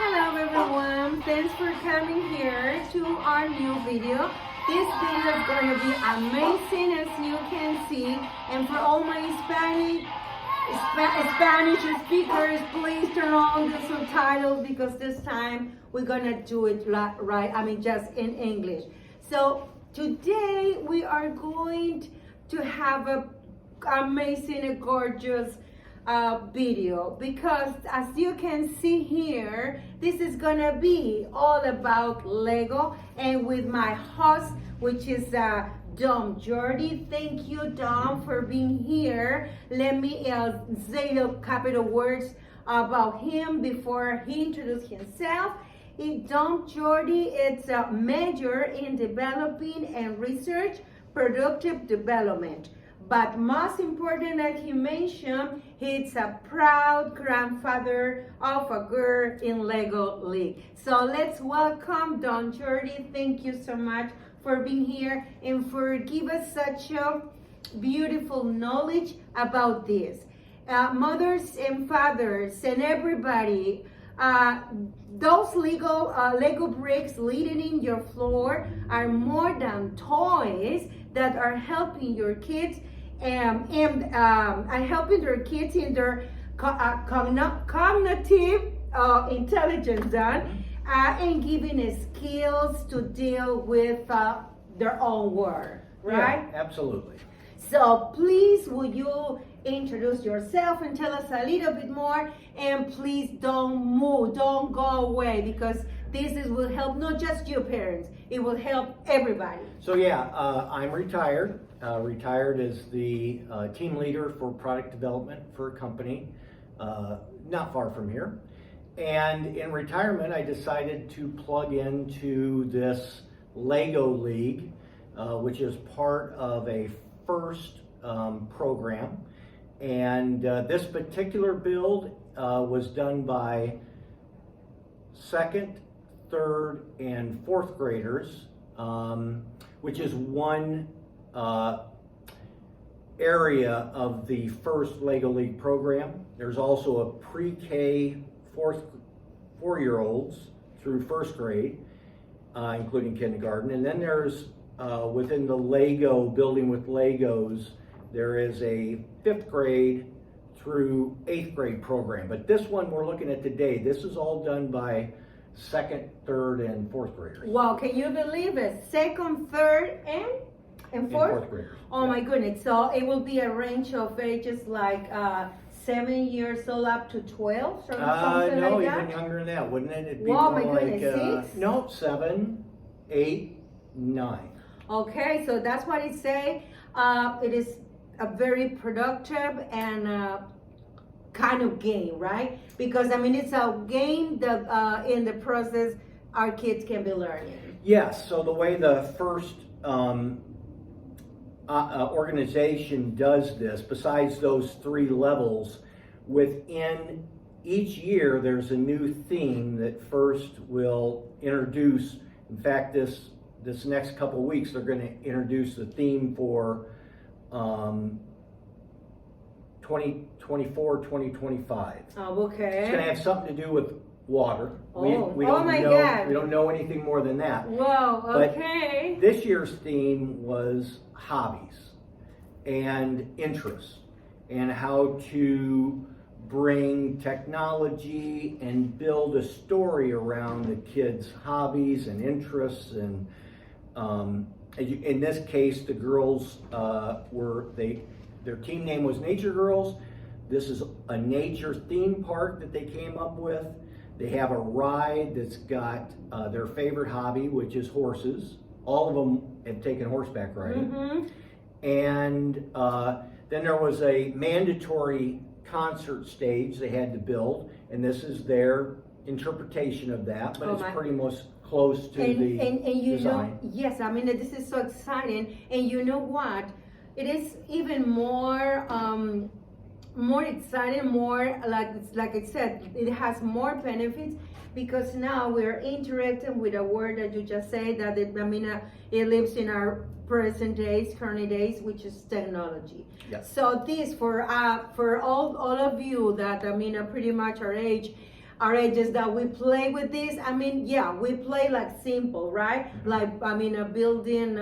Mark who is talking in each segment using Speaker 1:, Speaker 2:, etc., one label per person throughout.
Speaker 1: Hello everyone, thanks for coming here to our new video. This video is going to be amazing as you can see, and for all my Spanish speakers, please turn on the subtitles because this time we're going to do it just in English. So today we are going to have a amazing and gorgeous video, because as you can see here, this is gonna be all about Lego, and with my host, which is Dom Jordy. Thank you, Dom, for being here. Let me say a couple of words about him before he introduces himself. Dom Jordy is a major in developing and research productive development. But most important, as he mentioned, he's a proud grandfather of a girl in Lego League. So let's welcome Don Jordy. Thank you so much for being here and for giving us such a beautiful knowledge about this. Mothers and fathers and everybody, those Lego bricks leading in your floor are more than toys that are helping your kids and helping their kids in their cognitive intelligence and giving skills to deal with their own world, right?
Speaker 2: Yeah, absolutely.
Speaker 1: So please, will you introduce yourself and tell us a little bit more, and please don't move, don't go away, because this will help not just you parents, it will help everybody.
Speaker 2: So yeah, I'm retired. Retired as the team leader for product development for a company not far from here. And in retirement, I decided to plug into this Lego League, which is part of a FIRST program. And this particular build was done by second, third, and fourth graders, which is one area of the FIRST Lego League program. There's also a pre-K four-year-olds through first grade, including kindergarten. And then there's, within the Lego, building with Legos, there is a 5th grade through 8th grade program. But this one we're looking at today, this is all done by 2nd, 3rd, and 4th graders.
Speaker 1: Wow, can you believe it? 2nd, 3rd, and 4th
Speaker 2: graders.
Speaker 1: Oh, yeah. My goodness. So it will be a range of ages like 7 years old up to 12 or something
Speaker 2: no,
Speaker 1: like
Speaker 2: even
Speaker 1: that?
Speaker 2: younger than that, wouldn't it? It'd be
Speaker 1: Wow,
Speaker 2: more
Speaker 1: my goodness, 6?
Speaker 2: No, 7, 8, 9.
Speaker 1: Okay, so that's what it say. It is a very productive and kind of game, right? Because I mean, it's a game that in the process our kids can be learning.
Speaker 2: Yes, so the way the FIRST organization does this, besides those 3 levels, within each year there's a new theme that FIRST will introduce. In fact, this next couple of weeks they're going to introduce the theme for 2024-2025.
Speaker 1: Oh, okay.
Speaker 2: It's going to have something to do with water.
Speaker 1: Oh,
Speaker 2: we
Speaker 1: oh
Speaker 2: don't
Speaker 1: my
Speaker 2: know,
Speaker 1: God.
Speaker 2: We don't know anything more than that.
Speaker 1: Whoa, okay.
Speaker 2: But this year's theme was hobbies and interests, and how to bring technology and build a story around the kids' hobbies and interests. And in this case, the girls their team name was Nature Girls. This is a nature theme park that they came up with. They have a ride that's got their favorite hobby, which is horses. All of them have taken horseback riding.
Speaker 1: Mm-hmm.
Speaker 2: And then there was a mandatory concert stage they had to build, and this is their interpretation of that, but it's pretty much close to the
Speaker 1: you
Speaker 2: design.
Speaker 1: Know, yes, I mean, this is so exciting. And you know what? It is even more exciting, more like I said, it has more benefits, because now we're interacting with a word that you just said, that it lives in our present days, current days, which is technology.
Speaker 2: Yes.
Speaker 1: So this for all of you that are pretty much our age, our ages that we play with this. I mean, yeah, we play like simple, right? Like, I mean, a building,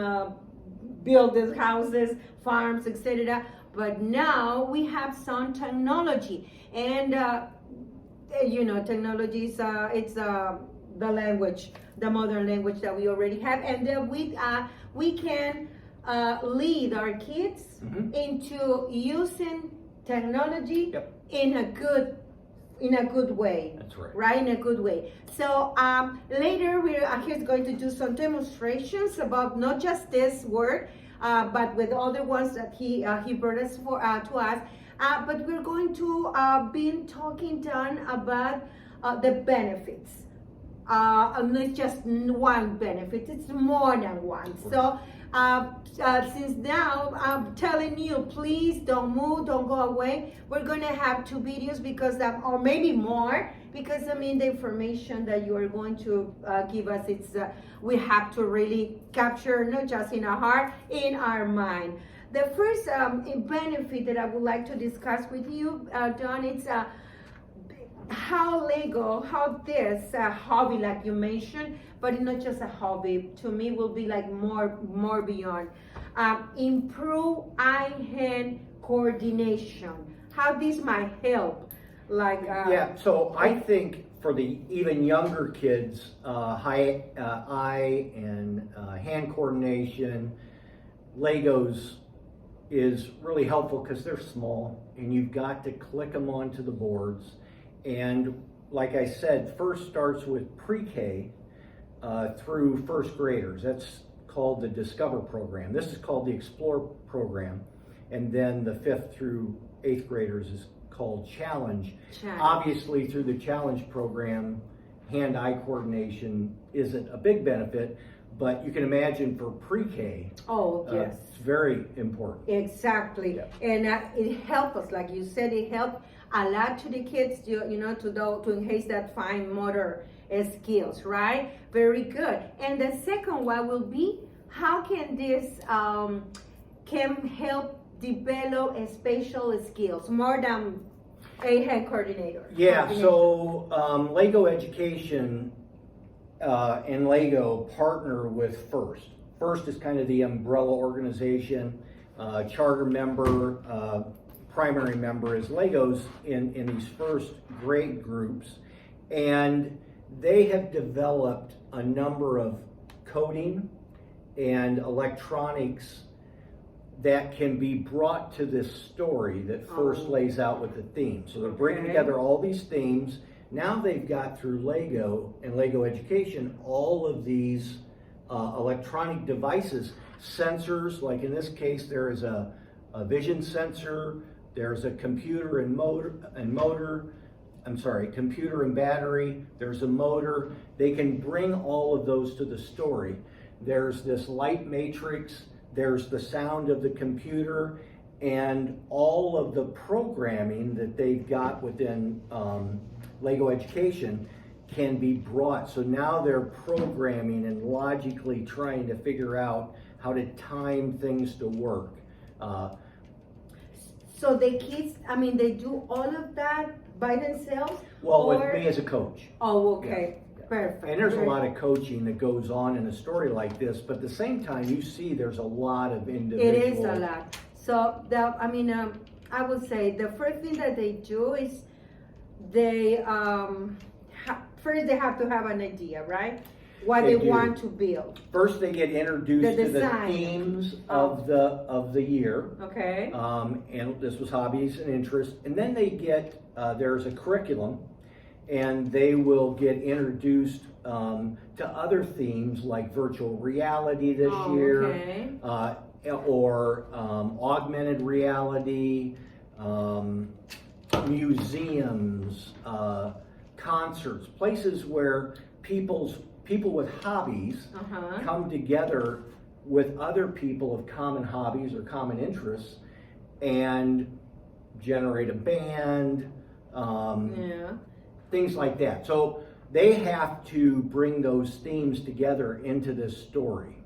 Speaker 1: buildings, houses, farms, etc. But now we have some technology, and you know, technology is it's the language, the modern language that we already have, and then we can lead our kids into using technology in a good way.
Speaker 2: That's right.
Speaker 1: Right, in a good way. So later he's going to do some demonstrations about not just this word, but with other ones that he brought us to us. But we're going to be talking down about the benefits. Not just one benefit, it's more than one. So since now I'm telling you, please don't move, don't go away. We're going to have 2 videos because or maybe more, because I mean the information that you are going to give us, it's we have to really capture, not just in our heart, in our mind. The first benefit that I would like to discuss with you, Don, it's how this hobby, like you mentioned, but it's not just a hobby. To me, will be like more beyond. Improve eye-hand coordination. How this might help, like.
Speaker 2: Yeah. So I think for the even younger kids, eye and hand coordination, LEGOS is really helpful because they're small and you've got to click them onto the boards. And like I said, first starts with pre-K through first graders. That's called the Discover program. This is called the Explore program. And then the 5th through 8th graders is called Challenge. Obviously, through the Challenge program, hand-eye coordination isn't a big benefit, but you can imagine for pre-K,
Speaker 1: yes,
Speaker 2: it's very important.
Speaker 1: Exactly. Yeah. And it helps us, like you said, it helps a lot to the kids, you know, to enhance that fine motor skills, right? Very good. And the second one will be, how can this can help develop spatial skills more than a hand coordinator?
Speaker 2: Yeah, so LEGO Education and LEGO partner with FIRST. FIRST is kind of the umbrella organization, charter member, primary member is LEGOS in these first grade groups, and they have developed a number of coding and electronics that can be brought to this story that FIRST lays out with the theme. So they're bringing together all these themes. Now they've got, through LEGO and LEGO Education, all of these electronic devices, sensors, like in this case there is a vision sensor, there's a computer and computer and battery, there's a motor. They can bring all of those to the story. There's this light matrix, there's the sound of the computer, and all of the programming that they've got within LEGO Education can be brought. So now they're programming and logically trying to figure out how to time things to work.
Speaker 1: So the kids, I mean, they do all of that by themselves?
Speaker 2: Well, with me as a coach.
Speaker 1: Oh, okay.
Speaker 2: Yeah.
Speaker 1: Perfect.
Speaker 2: And there's a lot of coaching that goes on in a story like this, but at the same time, you see there's a lot of individual.
Speaker 1: It is a lot. So, I would say the first thing that they do is they, first they have to have an idea, right? What they want to build.
Speaker 2: First, they get introduced to the themes of the year.
Speaker 1: Okay.
Speaker 2: And this was hobbies and interests. And then they get, there's a curriculum, and they will get introduced to other themes like virtual reality this year, or augmented reality, museums, concerts, places where people with hobbies come together with other people of common hobbies or common interests and generate a band, things like that. So they have to bring those themes together into this story.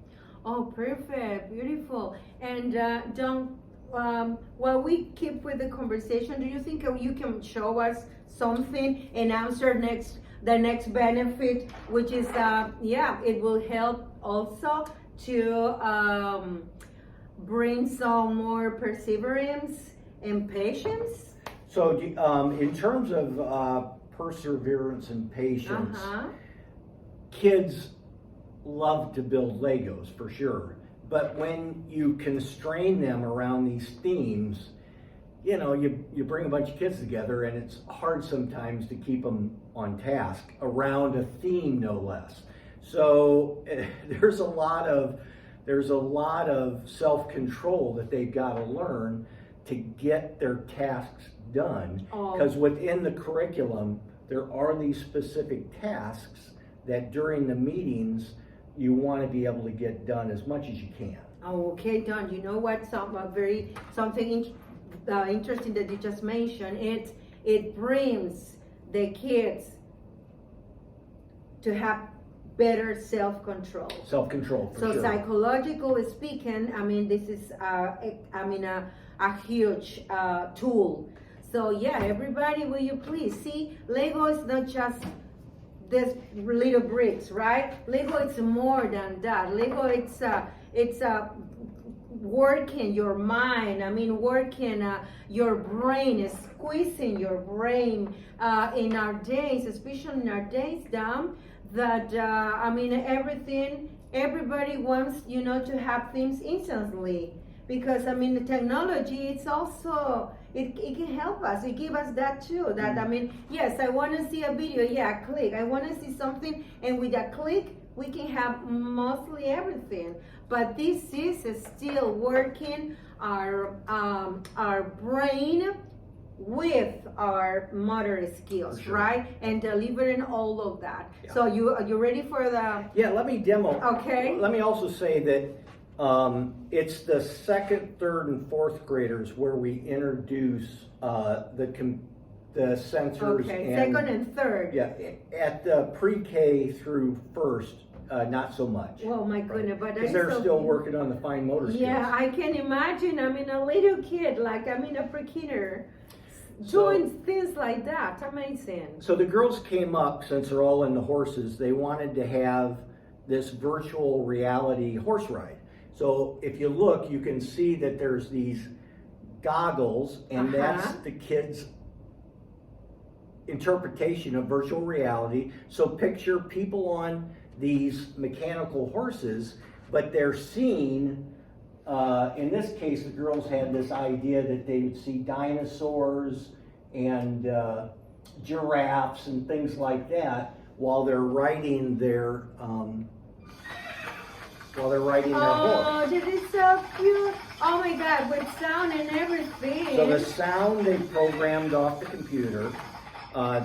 Speaker 1: Oh, perfect, beautiful. And John, while we keep with the conversation, do you think you can show us something and answer the next benefit, which is it will help also to bring some more perseverance and patience.
Speaker 2: So in terms of perseverance and patience, kids love to build Legos for sure, but when you constrain them around these themes, you bring a bunch of kids together and it's hard sometimes to keep them on task around a theme, no less. So there's a lot of self-control that they've got to learn to get their tasks done, because within the curriculum there are these specific tasks that during the meetings you want to be able to get done as much as you can.
Speaker 1: Okay, Don, you know what? Something interesting that you just mentioned. It brings the kids to have better self-control.
Speaker 2: Self-control, for sure.
Speaker 1: So psychologically speaking, this is a huge tool. So yeah, everybody, will you please see, Lego is not just this little bricks, right? Lego is more than that. Lego, it's working your mind. Working your brain, squeezing your brain. In our days, especially in our days, Dom, that everybody wants to have things instantly, because the technology, it's also it can help us. It gives us that too. That yes, I want to see a video. Yeah, click. I want to see something, and with a click, we can have mostly everything. But this is still working our brain with our motor skills,
Speaker 2: sure.
Speaker 1: right? And delivering all of that.
Speaker 2: Yeah.
Speaker 1: So are you ready for the?
Speaker 2: Yeah, let me demo.
Speaker 1: Okay.
Speaker 2: Let me also say that it's the second, third, and fourth graders where we introduce the sensors.
Speaker 1: Okay, second and third.
Speaker 2: Yeah, at the pre-K through first, not so much.
Speaker 1: Oh my goodness, but
Speaker 2: because they're still working on the fine motor skills.
Speaker 1: Yeah, I can imagine. A little kid, a pre-kinder, doing things like that. Amazing.
Speaker 2: So the girls came up, since they're all in the horses, they wanted to have this virtual reality horse ride. So if you look, you can see that there's these goggles, and that's the kids' interpretation of virtual reality. So picture people on these mechanical horses, but they're seeing, in this case, the girls had this idea that they would see dinosaurs and giraffes and things like that while they're riding their horse.
Speaker 1: Oh, that is so cute. Oh my God, with sound and everything.
Speaker 2: So the sound they programmed off the computer.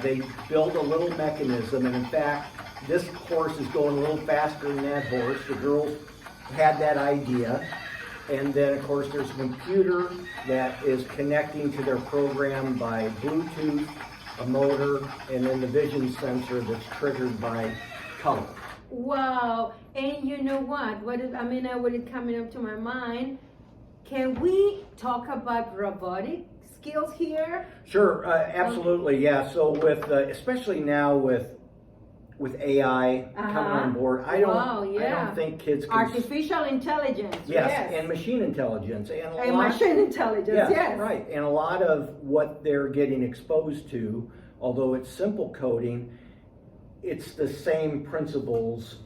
Speaker 2: They built a little mechanism, and in fact, this horse is going a little faster than that horse. The girls had that idea, and then of course there's a computer that is connecting to their program by Bluetooth, a motor, and then the vision sensor that's triggered by color.
Speaker 1: Wow, and you know what? What is coming up to my mind? Can we talk about robotic skills here?
Speaker 2: Sure, absolutely, yeah. So with especially now with AI coming on board, I don't think kids can.
Speaker 1: Artificial intelligence.
Speaker 2: Yes, and machine intelligence, and
Speaker 1: machine intelligence. Yes,
Speaker 2: right. And a lot of what they're getting exposed to, although it's simple coding, it's the same principles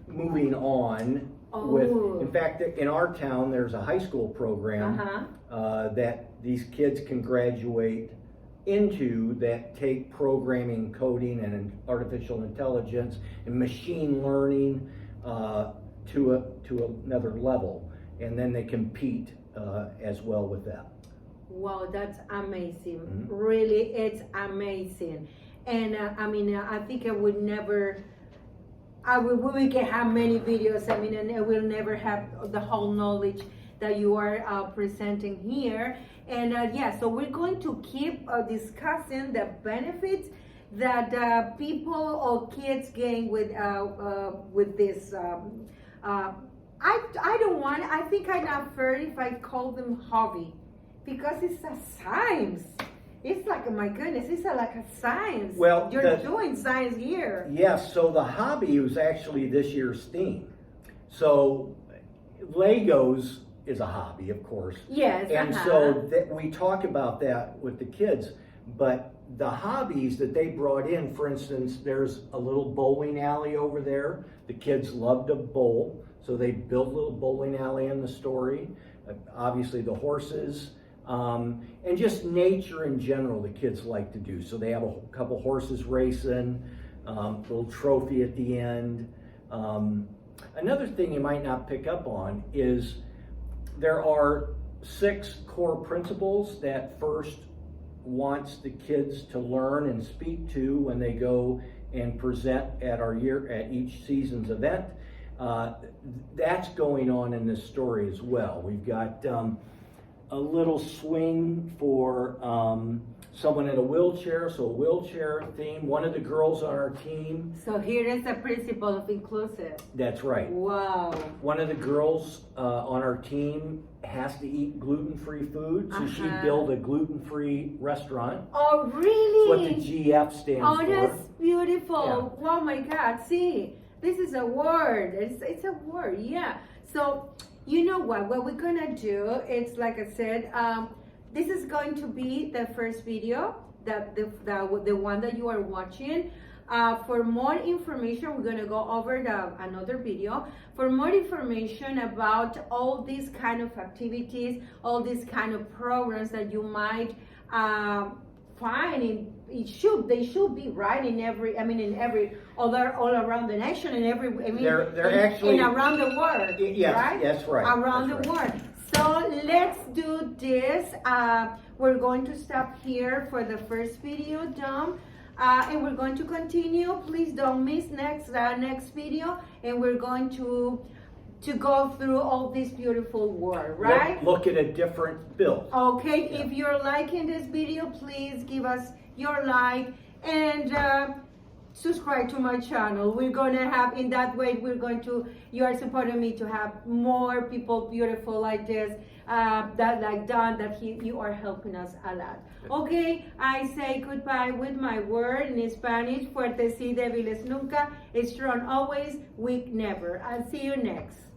Speaker 2: moving on. In fact, in our town, there's a high school program that these kids can graduate into that take programming, coding, and artificial intelligence and machine learning to another level, and then they compete as well with that.
Speaker 1: Wow, that's amazing.
Speaker 2: Mm-hmm.
Speaker 1: Really, it's amazing. And I think we can have many videos, and I will never have the whole knowledge that you are presenting here. And so we're going to keep discussing the benefits that people or kids gain with this. I think I'm not fair if I call them hobby, because it's a science. It's like, oh my goodness, it's like a science.
Speaker 2: Well,
Speaker 1: You're doing science here.
Speaker 2: Yes, so the hobby was actually this year's theme. So Legos is a hobby, of course.
Speaker 1: Yes.
Speaker 2: And so we talk about that with the kids, but the hobbies that they brought in, for instance, there's a little bowling alley over there. The kids love to bowl, so they built a little bowling alley in the story. Obviously the horses, and just nature in general the kids like to do. So they have a couple horses racing, little trophy at the end. Another thing you might not pick up on is there are 6 core principles that FIRST wants the kids to learn and speak to when they go and present at each season's event. That's going on in this story as well. We've got a little swing for someone in a wheelchair, so a wheelchair theme. One of the girls on our team.
Speaker 1: So here is the principle of inclusive.
Speaker 2: That's right.
Speaker 1: Wow.
Speaker 2: One of the girls on our team has to eat gluten-free food, so she built a gluten-free restaurant.
Speaker 1: Oh, really?
Speaker 2: That's what the GF stands for.
Speaker 1: Oh, that's beautiful. Yeah. Oh my God, see, this is a word. It's a word, yeah. So, you know what we're gonna do, it's like I said, this is going to be the first video, the one that you are watching. For more information, we're gonna go over another video. For more information about all these kind of activities, all these kind of programs that you might find in, they should be right in every, all around the nation and
Speaker 2: they're actually
Speaker 1: around the world.
Speaker 2: Yes,
Speaker 1: right?
Speaker 2: That's right.
Speaker 1: Around the world. So let's do this. We're going to stop here for the first video, Dom. And we're going to continue. Please don't miss next video. And we're going to go through all this beautiful work, right?
Speaker 2: Look at a different build.
Speaker 1: Okay, yeah. If you're liking this video, please give us your like and subscribe to my channel. We're gonna have, in that way, you are supporting me to have more people beautiful like this, you are helping us a lot. Okay, I say goodbye with my word in Spanish. Fuerte sí, débiles nunca. Strong always, weak never. I'll see you next.